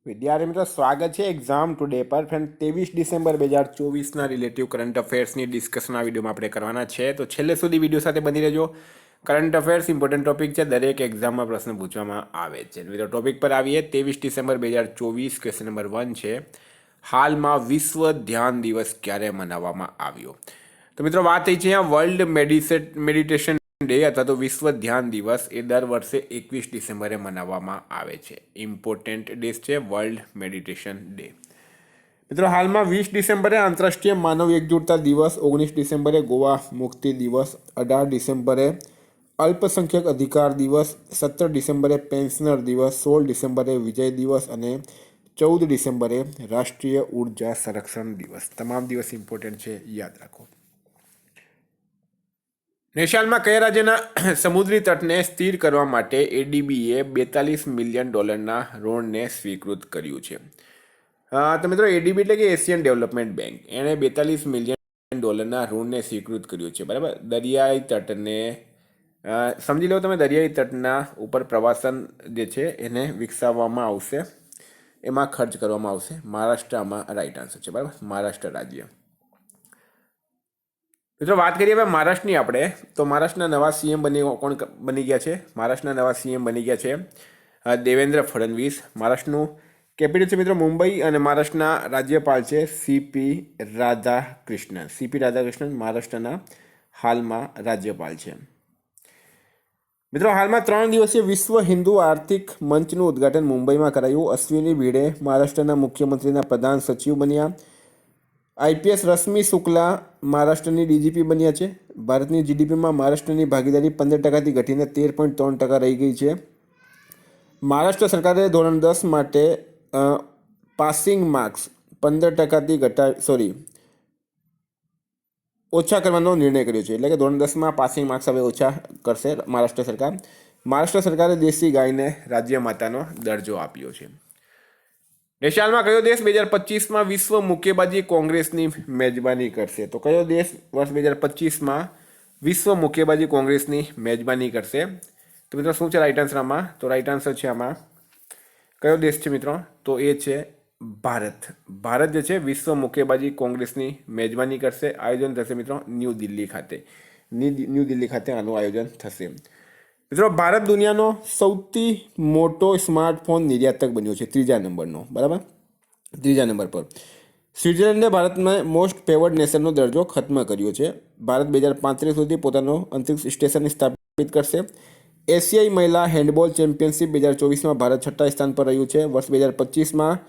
વિદ્યાર્થી મિત્રો સ્વાગત છે એક્ઝામ ટુડે પર ફ્રેન્ડ 23 ડિસેમ્બર 2024ના રિલેટિવ કરંટ અફેર્સની ડિસ્કશન આ વિડીયોમાં આપણે કરવાના છે તો છેલ્લે સુધી વિડીયો સાથે બની રહેજો. કરંટ અફેર્સ ઇમ્પોર્ટન્ટ ટોપિક છે, દરેક એક્ઝામમાં પ્રશ્ન પૂછવામાં આવે છે. મિત્રો ટોપિક પર આવીએ. 23 ડિસેમ્બર 2024 ક્વેશ્ચન નંબર 1 છે, હાલમાં વિશ્વ ધ્યાન દિવસ ક્યારે મનાવવામાં આવ્યો? તો મિત્રો વાત થઈ છે અહીંયા વર્લ્ડ મેડિટેશન ડે અથવા તો વિશ્વ ધ્યાન દિવસ એ દર વર્ષે 21 ડિસેમ્બરે મનાવવામાં આવે છે. ઇમ્પોર્ટન્ટ ડેઝ છે વર્લ્ડ મેડિટેશન ડે. મિત્રો હાલમાં 20 ડિસેમ્બરે આંતરરાષ્ટ્રીય માનવ એકજૂટતા દિવસ, 19 ડિસેમ્બરે ગોવા મુક્તિ દિવસ, 18 ડિસેમ્બરે અલ્પસંખ્યક અધિકાર દિવસ, 17 ડિસેમ્બરે પેન્શનર દિવસ, 16 ડિસેમ્બરે વિજય દિવસ અને 14 ડિસેમ્બરે રાષ્ટ્રીય ઉર્જા સંરક્ષણ દિવસ. તમામ દિવસ ઇમ્પોર્ટન્ટ છે, યાદ રાખો. નેપાળમાં કયા રાજ્યના સમુદ્રી તટને સ્થિર કરવા માટે એડીબીએ $42 મિલિયન ઋણને સ્વીકૃત કર્યું છે? તો મિત્રો એડીબી એટલે કે એશિયન ડેવલપમેન્ટ બેંક, એણે $42 મિલિયન ઋણને સ્વીકૃત કર્યું છે. બરાબર. દરિયાઈ તટને સમજી લો તમે, દરિયાઈ તટના ઉપર પ્રવાસન જે છે એને વિકસાવવામાં આવશે, એમાં ખર્ચ કરવામાં આવશે. મહારાષ્ટ્રમાં રાઈટ આન્સર છે. બરાબર, મહારાષ્ટ્ર રાજ્ય. મિત્રો વાત કરીએ હવે મહારાષ્ટ્રની આપણે, તો મહારાષ્ટ્રના નવા સીએમ કોણ બની ગયા છે? મહારાષ્ટ્રના નવા સીએમ બની ગયા છે દેવેન્દ્ર ફડણવીસ. મહારાષ્ટ્રનું કેપિટલ છે મિત્રો મુંબઈ અને મહારાષ્ટ્રના રાજ્યપાલ છે સીપી રાધાકૃષ્ણન. સીપી રાધાકૃષ્ણન મહારાષ્ટ્રના હાલમાં રાજ્યપાલ છે. મિત્રો હાલમાં 3 દિવસીય વિશ્વ હિન્દુ આર્થિક મંચનું ઉદ્ઘાટન મુંબઈમાં કરાયું. અશ્વિની ભીડે મહારાષ્ટ્રના મુખ્યમંત્રીના પ્રધાન સચિવ બન્યા. આઈપીએસ રશ્મિ શુક્લા મહારાષ્ટ્રની ડીજીપી બન્યા છે. ભારતની જીડીપીમાં મહારાષ્ટ્રની ભાગીદારી 15%થી ઘટીને 13.3% રહી ગઈ છે. મહારાષ્ટ્ર સરકારે ધોરણ 10 માટે પાસિંગ માર્ક્સ 15%થી ઓછા કરવાનો નિર્ણય કર્યો છે. એટલે કે ધોરણ 10માં પાસિંગ માર્ક્સ હવે ઓછા કરશે મહારાષ્ટ્ર સરકાર. મહારાષ્ટ્ર સરકારે દેશી ગાયને રાજ્ય માતાનો દરજ્જો આપ્યો છે. નેપાળમાં કયો દેશ 2025માં વિશ્વ મુક્કેબાજી કોંગ્રેસની મેજબાની કરશે? તો કયો દેશ વર્ષ 2025માં વિશ્વ મુક્કેબાજી કોંગ્રેસની મેજબાની કરશે? તો મિત્રો શું છે રાઈટ આન્સર આમાં? તો રાઈટ આન્સર છે આમાં કયો દેશ છે મિત્રો? તો એ છે ભારત. ભારત જે છે વિશ્વ મુક્કેબાજી કોંગ્રેસની મેજબાની કરશે. આયોજન થશે મિત્રો ન્યૂ દિલ્હી ખાતે. ન્યૂ દિલ્હી ખાતે આનું આયોજન થશે. મિત્રો ભારત દુનિયાનો સૌથી મોટો સ્માર્ટફોન નિર્યાતક બન્યો છે, 3જા નંબરનો. બરાબર, 3જા નંબર પર. સ્વિટ્ઝરલેન્ડે ભારતમાં મોસ્ટ ફેવર્ડ નેશનનો દરજ્જો ખત્મ કર્યો છે. ભારત 2035 સુધી પોતાનો અંતરિક્ષ સ્ટેશન સ્થાપિત કરશે. એશિયાઈ મહિલા હેન્ડબોલ ચેમ્પિયનશિપ 2024માં ભારત 6ઠા સ્થાન પર રહ્યું છે. વર્ષ 2025માં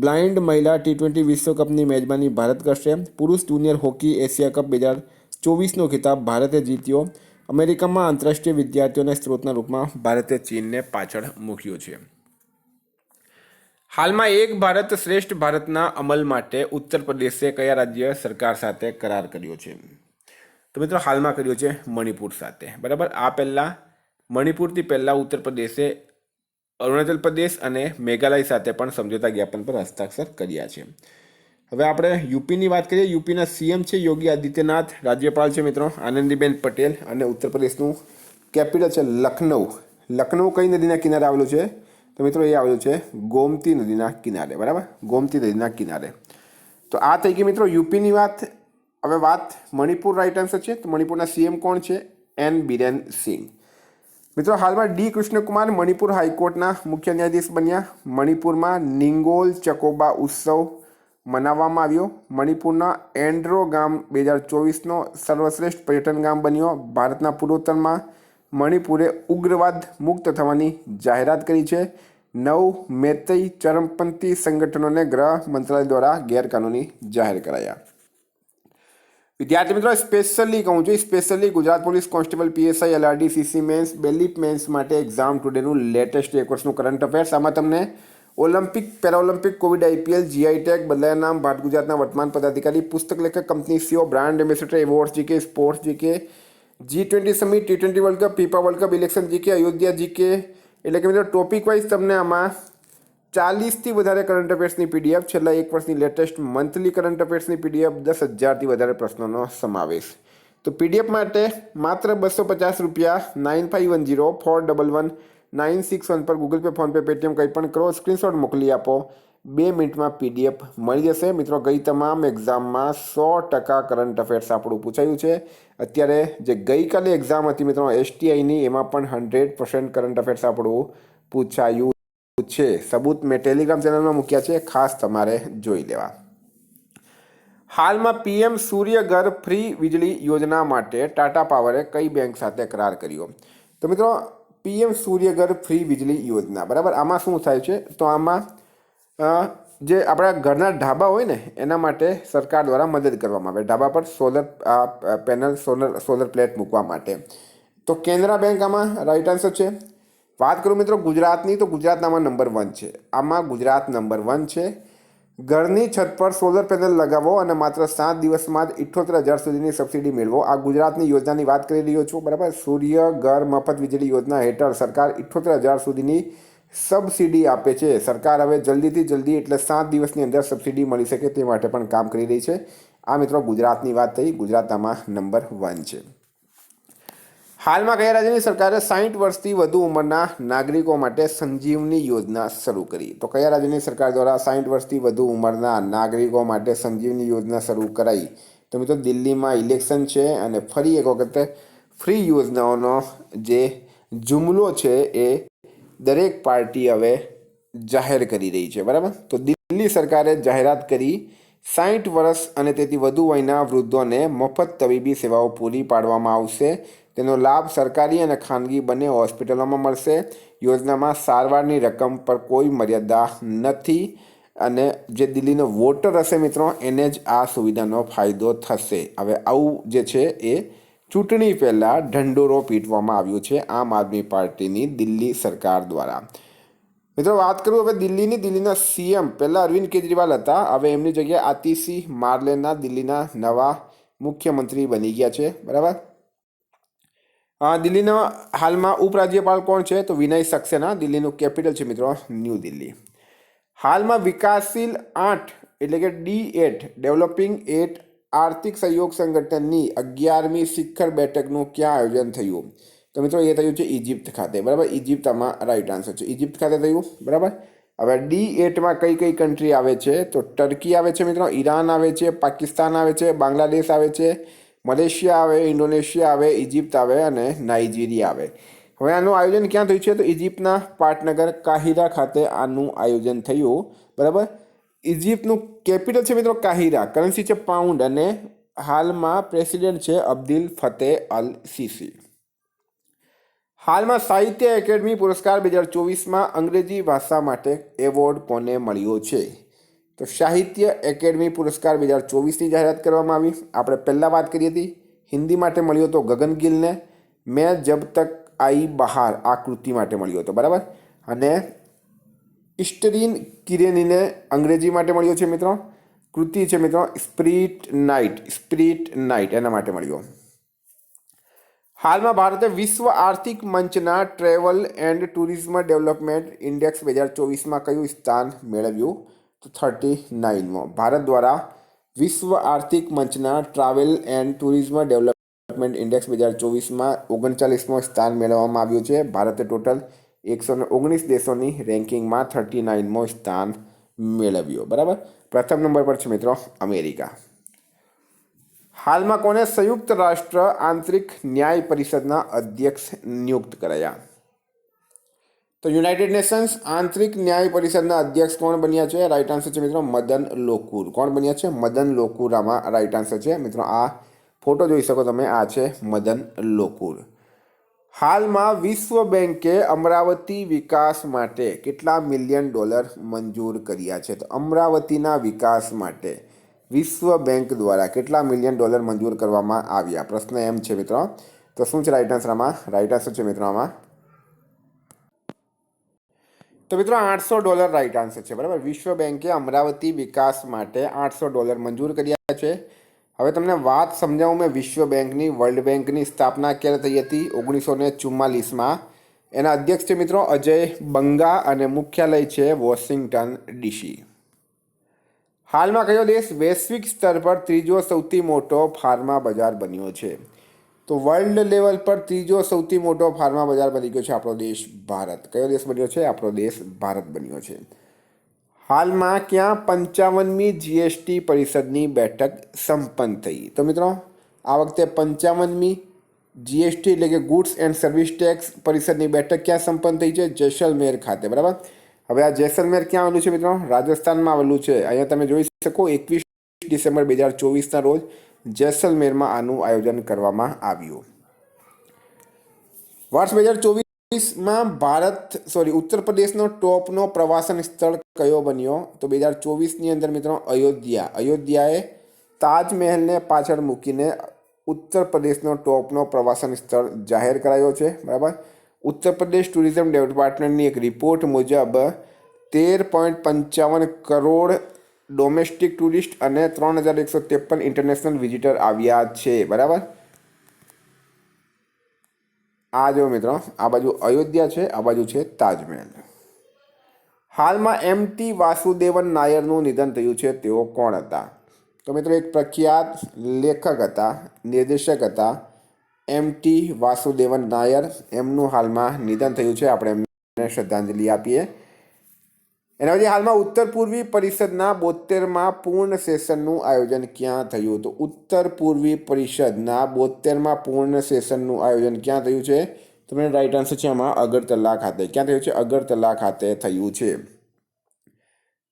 બ્લાઇન્ડ મહિલા T20 વિશ્વકપની મેજબાની ભારત કરશે. પુરુષ જુનિયર હોકી એશિયા કપ 2024નો ખિતાબ ભારતે જીત્યો. અમેરિકામાં આંતરરાષ્ટ્રીય વિદ્યાર્થીઓના સ્ત્રોતના રૂપમાં ભારતે ચીનને પાછળ મૂક્યો છે. હાલમાં એક ભારત શ્રેષ્ઠ ભારતના અમલ માટે ઉત્તર પ્રદેશે કયા રાજ્ય સરકાર સાથે કરાર કર્યો છે? તો મિત્રો હાલમાં કર્યો છે મણિપુર સાથે. બરાબર, આ પહેલાં મણિપુરથી પહેલાં ઉત્તર પ્રદેશે અરુણાચલ પ્રદેશ અને મેઘાલય સાથે પણ સમજૂતા જ્ઞાપન પર હસ્તાક્ષર કર્યા છે. હવે આપણે યુપીની વાત કરીએ. યુપીના સીએમ છે યોગી આદિત્યનાથ, રાજ્યપાલ છે મિત્રો આનંદીબેન પટેલ અને ઉત્તર પ્રદેશનું કેપિટલ છે લખનઉ. લખનઉ કઈ નદીના કિનારે આવેલું છે? તો મિત્રો એ આવેલું છે ગોમતી નદીના કિનારે. બરાબર, ગોમતી નદીના કિનારે. તો આ થઈ ગઈ મિત્રો યુપીની વાત. હવે વાત મણિપુર રાઈટ આન્સર છે. તો મણિપુરના સીએમ કોણ છે? એન બિરેન સિંહ. મિત્રો હાલમાં ડી કૃષ્ણકુમાર મણિપુર હાઈકોર્ટના મુખ્ય ન્યાયાધીશ બન્યા. મણિપુરમાં નિંગોલ ચકોબા ઉત્સવ મનાવવામાં આવ્યો. મણિપુરના એન્ડ્રો ગામ 2024નો સર્વશ્રેષ્ઠ પર્યટન ગામ બન્યો. ભારતના પૂર્વોત્તરમાં મણિપુરે ઉગ્રવાદ મુક્ત થવાની જાહેરાત કરી છે. 9 મેતઈ ચરમપંથી સંગઠનોને ગૃહ મંત્રાલય દ્વારા ગેરકાનૂની જાહેર કરાયા. વિદ્યાર્થી મિત્રો સ્પેશિયલી કહું છું, specially Gujarat police constable PSI LRD CC mains બેલીપ મેન્સ માટે એક્ઝામ ટુડેનું લેટેસ્ટ એક વર્ષનું કરંટ અફેર્સ. આમાં તમને Olympic, Paralympic, Covid, IPL, GI tag, બદલાયા નામ, ભારત ગુજરાતના વર્તમાન પદાધિકારી, પુસ્તક લેખક, company CEO, brand ambassador, awards GK, sports GK, G20 summit, T20 world cup, FIFA world cup, election GK, Ayodhya GK, એટલે કે મિત્રો ટોપિક વાઇઝ તમને આમાં 40થી વધારે કરંટ અફેર્સની પીડીએફ, છેલ્લા એક વર્ષની લેટેસ્ટ મંથલી કરંટ અફેર્સની પીડીએફ, 10,000થી વધારે પ્રશ્નોનો સમાવેશ. તો પીડીએફ માટે માત્ર ₹250 9510 411 961 પર ગૂગલ પે, ફોનપે, પેટીએમ કંઈ પણ કરો, સ્ક્રીનશોટ મોકલી આપો, 2 મિનિટમાં PDF મળી જશે. મિત્રો, ગઈ તમામ એક્ઝામમાં 100% કરંટ અફેર્સ આપણું પૂછાયું છે. અત્યારે જે ગઈકાલે એક્ઝામ હતી મિત્રો STIની, એમાં પણ 100% કરંટ અફેર્સ આપણું પૂછાયું છે. સબૂત મેં ટેલિગ્રામ ચેનલમાં મૂક્યા છે, ખાસ તમારે જોઈ લેવા. હાલમાં PM સૂર્યઘર ફ્રી વીજળી યોજના માટે ટાટા પાવરે કઈ બેંક સાથે કરાર કર્યો? તો મિત્રો, PM સૂર્યઘર ફ્રી વીજળી યોજના, બરાબર, આમાં શું થાય છે? તો આમાં જે આપણા ઘરના ઢાબા હોય ને, એના માટે સરકાર દ્વારા મદદ કરવામાં આવે, ઢાબા પર સોલર પેનલ, સોલર પ્લેટ મૂકવા માટે. તો કેનરા બેંક આમાં રાઈટ આન્સર છે. વાત કરું મિત્રો ગુજરાતની, તો ગુજરાતનામાં નંબર 1 છે. આમાં ગુજરાત નંબર 1 છે. ઘરની છત પર સોલર પેનલ લગાવો અને માત્ર 7 દિવસમાં જ 78,000 સુધીની સબસિડી મેળવો. આ ગુજરાતની યોજનાની વાત કરી રહ્યો છું, બરાબર. સૂર્યઘર મફત વીજળી યોજના હેઠળ સરકાર 78,000 સુધીની સબસિડી આપે છે. સરકાર હવે જલ્દીથી જલ્દી, એટલે 7 દિવસની અંદર સબસિડી મળી શકે તે માટે પણ કામ કરી રહી છે. આ મિત્રો ગુજરાતની વાત થઈ, ગુજરાતમાં નંબર 1 છે. હાલમાં કયા રાજ્યની સરકારે 60 વર્ષથી વધુ ઉંમરના નાગરિકો માટે સંજીવની યોજના શરૂ કરી? તો કયા રાજ્યની સરકાર દ્વારા 60 વર્ષથી વધુ ઉંમરના નાગરિકો માટે સંજીવની યોજના શરૂ કરાઈ? તો મિત્રો દિલ્હીમાં ઇલેક્શન છે અને ફરી એક વખત ફ્રી યોજનાઓનો જે જુમલો છે એ દરેક પાર્ટી હવે જાહેર કરી રહી છે, બરાબર. તો દિલ્હી સરકારે જાહેરાત કરી 60 વર્ષ અને તેથી વધુ વયના વૃદ્ધોને મફત તબીબી સેવાઓ પૂરી પાડવામાં આવશે. તેનો લાભ સરકારી અને ખાનગી બંને હોસ્પિટલોમાં મળશે. યોજનામાં સારવારની રકમ પર કોઈ મર્યાદા નથી અને જે દિલ્હીનો વોટર હશે મિત્રો, એને જ આ સુવિધાનો ફાયદો થશે. હવે આવું જે છે એ ચૂંટણી પહેલાં ઢંઢોરો પીટવામાં આવ્યો છે આમ આદમી પાર્ટીની દિલ્હી સરકાર દ્વારા. મિત્રો વાત કરું હવે દિલ્હીના CM પહેલાં અરવિંદ કેજરીવાલ હતા, હવે એમની જગ્યાએ આતિશી માર્લેના દિલ્હીના નવા મુખ્યમંત્રી બની ગયા છે, બરાબર. દિલ્હીના હાલમાં ઉપરાજ્યપાલ કોણ છે? તો વિનય સક્સેના. દિલ્હીનું કેપિટલ છે મિત્રો ન્યૂ દિલ્હી. હાલમાં વિકાસશીલ 8 એટલે કે D8 ડેવલપિંગ 8 આર્થિક સહયોગ સંગઠનની 11મી શિખર બેઠકનું ક્યાં આયોજન થયું? તો મિત્રો એ થયું છે ઇજિપ્ત ખાતે, બરાબર. ઇજિપ્ત આમાં રાઈટ આન્સર છે, ઇજિપ્ત ખાતે થયું, બરાબર. હવે D8માં કઈ કઈ કન્ટ્રી આવે છે? તો ટર્કી આવે છે મિત્રો, ઈરાન આવે છે, પાકિસ્તાન આવે છે, બાંગ્લાદેશ આવે છે, મલેશિયા આવે, ઇન્ડોનેશિયા આવે, ઇજિપ્ત આવે અને નાઇજીરિયા આવે. હવે આનું આયોજન ક્યાં થયું છે? તો ઇજિપ્તના પાટનગર કાહિરા ખાતે આનું આયોજન થયું, બરાબર. ઇજિપ્તનું કેપિટલ છે મિત્રો કાહિરા, કરન્સી છે પાઉન્ડ અને હાલમાં પ્રેસિડેન્ટ છે અબ્દુલ ફતેહ અલ સીસી. હાલમાં સાહિત્ય એકેડમી પુરસ્કાર 2024માં અંગ્રેજી ભાષા માટે એવોર્ડ કોને મળ્યો છે? તો સાહિત્ય એકેડમી પુરસ્કાર 2024ની જાહેરાત કરવામાં આવી. આપણે પહેલાં વાત કરી હતી, હિન્દી માટે મળ્યો હતો ગગન ગિલને. મેં જબ તક આઈ બહાર આ કૃતિ માટે મળ્યો હતો, બરાબર. અને ઇસ્ટરીન કિરેનીને અંગ્રેજી માટે મળ્યો છે મિત્રો, કૃતિ છે મિત્રો સ્પિરિટ નાઇટ એના માટે મળ્યો. હાલમાં ભારતે વિશ્વ આર્થિક મંચના travel and tourism development index 2024માં કયું સ્થાન મેળવ્યું? તો 39માં. ભારત દ્વારા વિશ્વ આર્થિક મંચના travel and tourism development index 2024માં 39મો સ્થાન મેળવવામાં આવ્યું છે. ભારતે ટોટલ 119 દેશોની રેન્કિંગમાં 39મો સ્થાન મેળવ્યો, બરાબર. પ્રથમ નંબર પર છે મિત્રો અમેરિકા. હાલમાં કોને સંયુક્ત રાષ્ટ્ર આંતરિક ન્યાય પરિષદના અધ્યક્ષ નિયુક્ત કરાયા? તો યુનાઇટેડ નેશન્સ આંતરિક ન્યાય પરિષદના અધ્યક્ષ કોણ બન્યા છે? રાઈટ આન્સર છે મિત્રો મદન લોકુર. કોણ બન્યા છે? મદન લોકુર આમાં રાઈટ આન્સર છે મિત્રો. આ ફોટો જોઈ શકો તમે, આ છે મદન લોકુર. હાલમાં વિશ્વ બેંકે અમરાવતી વિકાસ માટે કેટલા $મિલિયન મંજૂર કર્યા છે? તો અમરાવતીના વિકાસ માટે વિશ્વ બેંક દ્વારા કેટલા $મિલિયન મંજૂર કરવામાં આવ્યા? પ્રશ્ન એમ છે મિત્રો. તો શું છે રાઈટ આન્સર આમાં? રાઈટ આન્સર છે મિત્રો આમાં, તો મિત્રો $800 રાઈટ આન્સર છે, બરાબર. વિશ્વ બેંકે અમરાવતી વિકાસ માટે $800 મંજૂર કર્યા છે. હવે તમને વાત સમજાવું મેં વિશ્વ બેંકની. વર્લ્ડ બેંકની સ્થાપના ક્યારે થઈ હતી? 1944માં. એના અધ્યક્ષ છે મિત્રો અજય બંગા અને મુખ્યાલય છે વોશિંગ્ટન DC. હાલમાં કયો દેશ વૈશ્વિક સ્તર પર ત્રીજો સૌથી મોટો ફાર્મા બજાર બન્યો છે? તો વર્લ્ડ લેવલ પર ત્રીજો સૌથી મોટો ફાર્મા બજાર બની ગયો છે આપણો દેશ ભારત. કયો દેશ બન્યો છે? આપણો દેશ ભારત બન્યો છે. હાલમાં ક્યાં 55મી જીએસટી પરિષદની બેઠક સંપન્ન થઈ? તો મિત્રો આ વખતે 55મી જીએસટી એટલે કે ગુડ્સ એન્ડ સર્વિસ ટેક્સ પરિષદની બેઠક ક્યાં સંપન્ન થઈ છે? જેસલમેર ખાતે. બરાબર. હવે આ જેસલમેર ક્યાં આવેલું છે મિત્રો? રાજસ્થાનમાં આવેલું છે. અહીંયા તમે જોઈ શકો 21 ડિસેમ્બર 2024ના રોજ જેસલમેરમાં આનું આયોજન કરવામાં આવ્યું. વર્ષ 2024માં ઉત્તર પ્રદેશનો ટોપનો પ્રવાસન સ્થળ કયો બન્યો? તો 2024ની અંદર મિત્રો અયોધ્યાએ તાજમહેલને પાછળ મૂકીને ઉત્તર પ્રદેશનો ટોપનો પ્રવાસન સ્થળ જાહેર કરાયો છે. બરાબર. ઉત્તર પ્રદેશ ટુરિઝમ ડિપાર્ટમેન્ટની એક રિપોર્ટ મુજબ 13.55 કરોડ ડોમેસ્ટિક ટુરિસ્ટ અને 3153 ઇન્ટરનેશનલ વિઝિટર આવ્યા છે. બરાબર. આ જો મિત્રો, આ બાજુ અયોધ્યા છે, આ બાજુ છે તાજમહેલ. હાલમાં એમટી વાસુદેવન નાયરનું નિધન થયું છે. તેઓ કોણ હતા? તો મિત્રો એક પ્રખ્યાત લેખક હતા, નિર્દેશક હતા એમટી વાસુદેવન નાયર. એમનું હાલમાં નિધન થયું છે. આપણે એમને શ્રદ્ધાંજલિ આપીએ. એના પછી હાલમાં ઉત્તર પૂર્વી પરિષદના 72માં પૂર્ણ સેશનનું આયોજન ક્યાં થયું? તો ઉત્તર પૂર્વી પરિષદના 72માં પૂર્ણ સેશનનું આયોજન ક્યાં થયું છે? તો મેં રાઈટ આન્સર છે આમાં અગરતલા ખાતે. ક્યાં થયું છે? અગરતલા ખાતે થયું છે.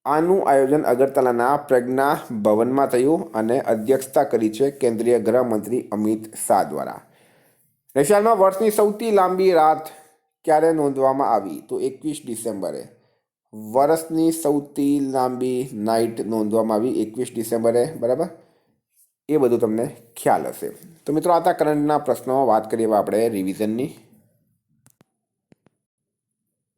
આનું આયોજન અગરતલાના પ્રજ્ઞા ભવનમાં થયું અને અધ્યક્ષતા કરી છે કેન્દ્રીય ગૃહમંત્રી અમિત શાહ દ્વારા. રશિયામાં વર્ષની સૌથી લાંબી રાત ક્યારે નોંધવામાં આવી? તો 21 ડિસેમ્બરે. વર્ષની સૌથી લાંબી નાઇટ નોંધવામાં આવી 21 ડિસેમ્બરે. બરાબર. એ બધું તમને ખ્યાલ હશે. તો મિત્રો આ હતા કરંટના પ્રશ્નો. વાત કરીએ આપણે રિવિઝનની.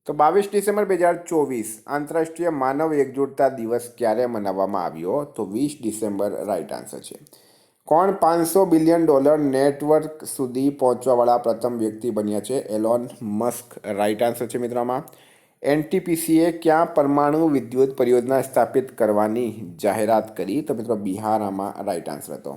તો 22 ડિસેમ્બર 2024 આંતરરાષ્ટ્રીય માનવ એકજૂટતા દિવસ ક્યારે મનાવવામાં આવ્યો? તો 20 ડિસેમ્બર રાઈટ આન્સર છે. કોણ $500 બિલિયન નેટવર્ક સુધી પહોંચવાવાળા પ્રથમ વ્યક્તિ બન્યા છે? એલોન મસ્ક રાઈટ આન્સર છે મિત્રોમાં. એનટીપીસીએ ક્યાં પરમાણુ વિદ્યુત પરિયોજના સ્થાપિત કરવાની જાહેરાત કરી? તો મિત્રો બિહાર આમાં રાઈટ આન્સર હતો.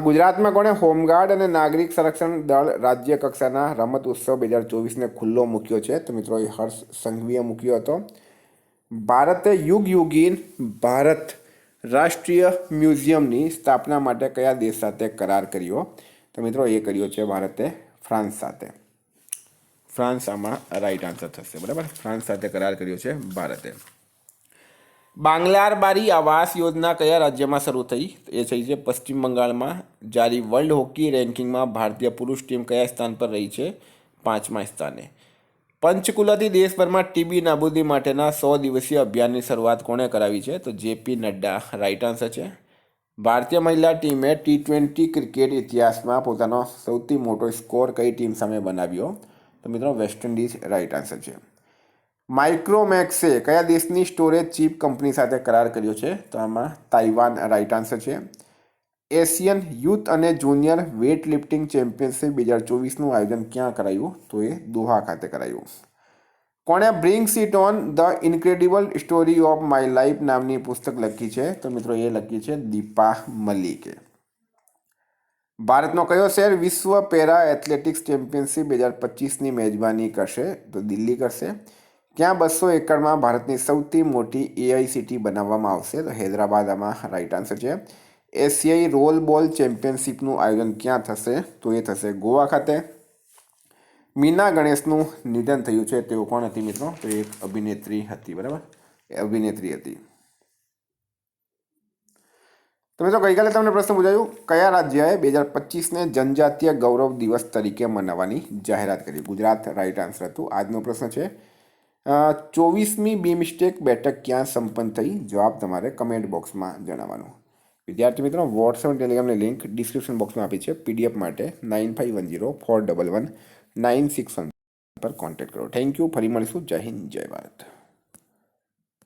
ગુજરાતમાં કોણે હોમગાર્ડ અને નાગરિક સંરક્ષણ દળ રાજ્ય કક્ષાના રમત ઉત્સવ 2024ને ખુલ્લો મૂક્યો છે? તો મિત્રો એ હર્ષ સંઘવીએ મૂક્યો હતો. ભારતે યુગયુગીન ભારત રાષ્ટ્રીય મ્યુઝિયમની સ્થાપના માટે કયા દેશ સાથે કરાર કર્યો? તો મિત્રો એ કર્યો છે ભારતે ફ્રાન્સ સાથે. ફ્રાન્સ આમાં રાઈટ આન્સર થશે. બરાબર. ફ્રાન્સ સાથે કરાર કર્યો છે ભારતે. બાંગ્લાર બારી આવાસ યોજના કયા રાજ્યમાં શરૂ થઈ? એ થઈ છે પશ્ચિમ બંગાળમાં. જારી વર્લ્ડ હોકી રેન્કિંગમાં ભારતીય પુરુષ ટીમ કયા સ્થાન પર રહી છે? 5મા સ્થાને. પંચકુલાથી દેશભરમાં ટીબી નાબૂદી માટેના 100 દિવસીય અભિયાનની શરૂઆત કોણે કરાવી છે? તો જેપી નડ્ડા રાઈટ આન્સર છે. ભારતીય મહિલા ટીમે T20 ક્રિકેટ ઇતિહાસમાં પોતાનો સૌથી મોટો સ્કોર કઈ ટીમ સામે બનાવ્યો? તો મિત્રો વેસ્ટ ઇન્ડિઝ રાઈટ આન્સર છે. માઇક્રોમેક્સે કયા દેશની સ્ટોરેજ ચીપ કંપની સાથે કરાર કર્યો છે? તો આમાં તાઇવાન રાઈટ આન્સર છે. એશિયન યુથ અને જુનિયર વેઇટ લિફ્ટિંગ ચેમ્પિયનશિપ 2024નું આયોજન ક્યાં કરાયું? તો એ દોહા ખાતે કરાયું. કોણે brings it on the incredible story of my life નામની પુસ્તક લખી છે? તો મિત્રો એ લખી છે દીપા મલિકે. ભારતનો કયો શહેર વિશ્વ પેરા એથ્લેટિક્સ ચેમ્પિયનશિપ 2025ની મેજબાની કરશે? તો દિલ્હી કરશે. ક્યાં 200 એકડમાં ભારતની સૌથી મોટી એઆઈસીટી બનાવવામાં આવશે? તો હૈદરાબાદ આમાં રાઈટ આન્સર છે. એશિયાઈ રોલ બોલ ચેમ્પિયનશિપનું આયોજન ક્યાં થશે? તો એ થશે ગોવા ખાતે. મીના ગણેશનું નિધન થયું છે. તેઓ કોણ હતી મિત્રો? તો એક અભિનેત્રી હતી. બરાબર. એ અભિનેત્રી હતી. તો મિત્રો ગઈકાલે તમને પ્રશ્ન પૂછાયું કયા રાજ્યએ 2025ને જનજાતીય ગૌરવ દિવસ તરીકે મનાવવાની જાહેરાત કરી? ગુજરાત રાઈટ આન્સર હતું. આજનો પ્રશ્ન છે 24મી બીમસ્ટેક બેઠક ક્યાં સંપન્ન થઈ? જવાબ તમારે કમેન્ટ બોક્સમાં જણાવવાનો. વિદ્યાર્થી મિત્રો વોટ્સએપ અને ટેલિગ્રામની લિંક ડિસ્ક્રિપ્શન બોક્સમાં આપી છે. પીડીએફ માટે 9510411961 પર કોન્ટેક્ટ કરો. Thank you. ફરી મળીશું. જય હિન્દ, જય ભારત.